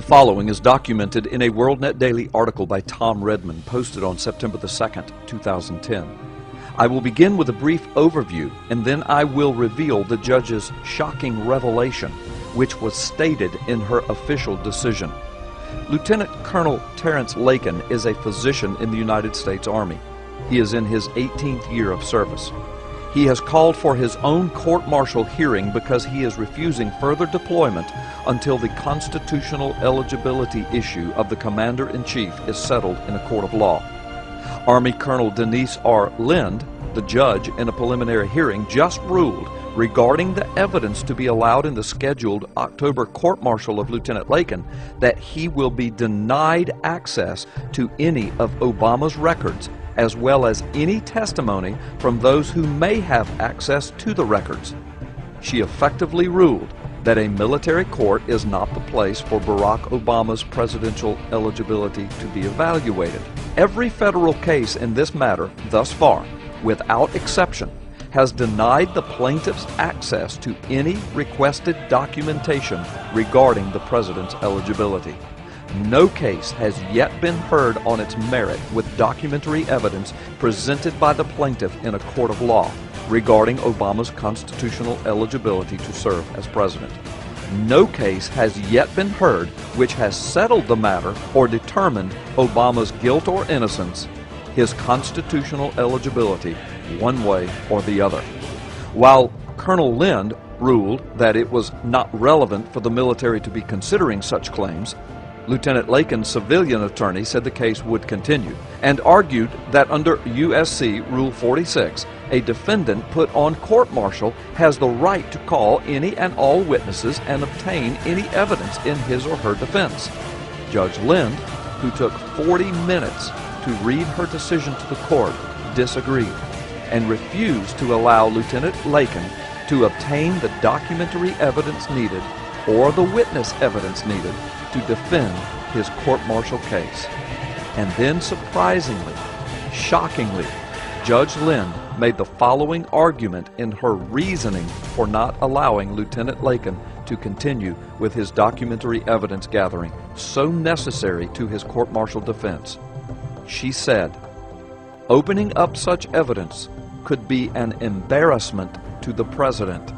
The following is documented in a WorldNet Daily article by Tom Redmond, posted on September the 2nd, 2010. I will begin with a brief overview, and then I will reveal the judge's shocking revelation, which was stated in her official decision. Lieutenant Colonel Terrence Lakin is a physician in the United States Army. He is in his 18th year of service. He has called for his own court-martial hearing because he is refusing further deployment until the constitutional eligibility issue of the Commander-in-Chief is settled in a court of law. Army Colonel Denise R. Lind, the judge in a preliminary hearing, just ruled regarding the evidence to be allowed in the scheduled October court-martial of Lieutenant Lakin that he will be denied access to any of Obama's records, as well as any testimony from those who may have access to the records. She effectively ruled that a military court is not the place for Barack Obama's presidential eligibility to be evaluated. Every federal case in this matter thus far, without exception, has denied the plaintiff's access to any requested documentation regarding the president's eligibility. No case has yet been heard on its merit with documentary evidence presented by the plaintiff in a court of law regarding Obama's constitutional eligibility to serve as president. No case has yet been heard which has settled the matter or determined Obama's guilt or innocence, his constitutional eligibility, one way or the other. While Colonel Lind ruled that it was not relevant for the military to be considering such claims, Lieutenant Lakin's civilian attorney said the case would continue and argued that under U.S.C. Rule 46, a defendant put on court-martial has the right to call any and all witnesses and obtain any evidence in his or her defense. Judge Lind, who took 40 minutes to read her decision to the court, disagreed and refused to allow Lieutenant Lakin to obtain the documentary evidence needed or the witness evidence needed to defend his court-martial case. And then, surprisingly, shockingly, Judge Lind made the following argument in her reasoning for not allowing Lieutenant Lakin to continue with his documentary evidence gathering, so necessary to his court-martial defense. She said, "Opening up such evidence could be an embarrassment to the president,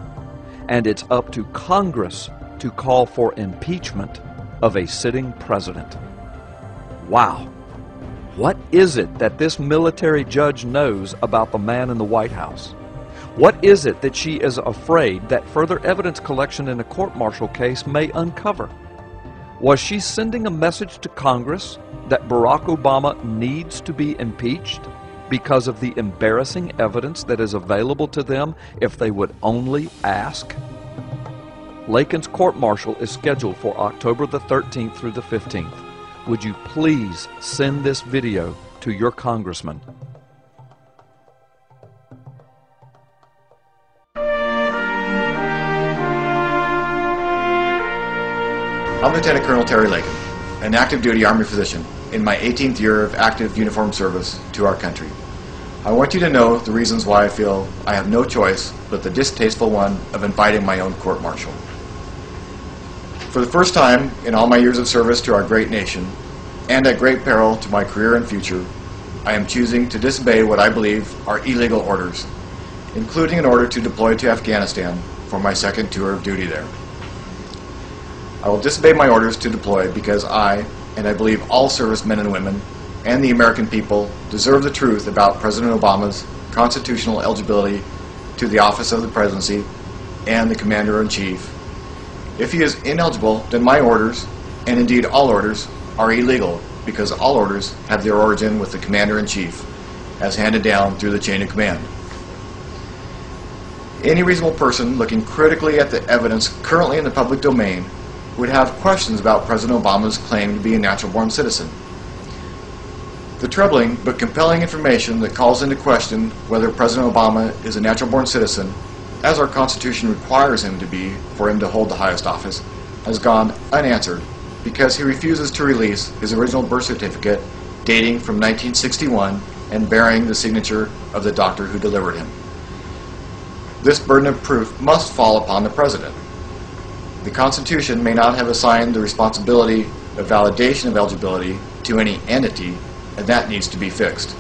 and it's up to Congress to call for impeachment of a sitting president." Wow! What is it that this military judge knows about the man in the White House? What is it that she is afraid that further evidence collection in a court-martial case may uncover? Was she sending a message to Congress that Barack Obama needs to be impeached because of the embarrassing evidence that is available to them if they would only ask? Lakin's court-martial is scheduled for October the 13th through the 15th. Would you please send this video to your congressman? I'm Lieutenant Colonel Terry Lakin, an active duty Army physician in my 18th year of active uniformed service to our country. I want you to know the reasons why I feel I have no choice but the distasteful one of inviting my own court-martial. For the first time in all my years of service to our great nation, and at great peril to my career and future, I am choosing to disobey what I believe are illegal orders, including an order to deploy to Afghanistan for my second tour of duty there. I will disobey my orders to deploy because I, and I believe all servicemen and women, and the American people, deserve the truth about President Obama's constitutional eligibility to the office of the presidency and the Commander-in-Chief. If he is ineligible, then my orders, and indeed all orders, are illegal because all orders have their origin with the Commander-in-Chief, as handed down through the chain of command. Any reasonable person looking critically at the evidence currently in the public domain would have questions about President Obama's claim to be a natural-born citizen. The troubling but compelling information that calls into question whether President Obama is a natural-born citizen, as our Constitution requires him to be for him to hold the highest office, has gone unanswered because he refuses to release his original birth certificate dating from 1961 and bearing the signature of the doctor who delivered him. This burden of proof must fall upon the President. The Constitution may not have assigned the responsibility of validation of eligibility to any entity, and that needs to be fixed.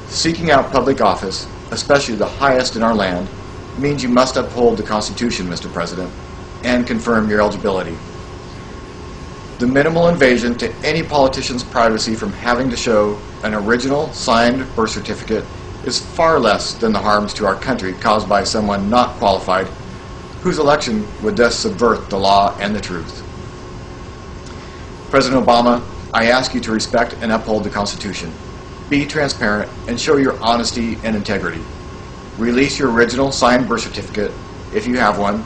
Seeking out public office, especially the highest in our land, means you must uphold the Constitution, Mr. President, and confirm your eligibility. The minimal invasion to any politician's privacy from having to show an original signed birth certificate is far less than the harms to our country caused by someone not qualified, whose election would thus subvert the law and the truth. President Obama, I ask you to respect and uphold the Constitution. Be transparent and show your honesty and integrity. Release your original signed birth certificate, if you have one,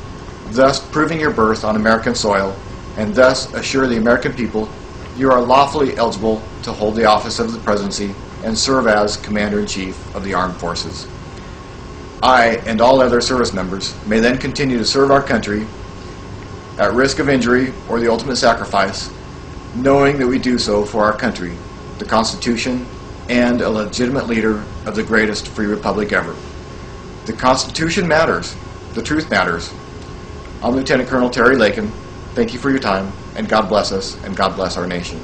thus proving your birth on American soil, and thus assure the American people you are lawfully eligible to hold the office of the presidency and serve as Commander-in-Chief of the Armed Forces. I and all other service members may then continue to serve our country at risk of injury or the ultimate sacrifice, knowing that we do so for our country, the Constitution, and a legitimate leader of the greatest free republic ever. The Constitution matters. The truth matters. I'm Lieutenant Colonel Terry Lakin. Thank you for your time, and God bless us, and God bless our nation.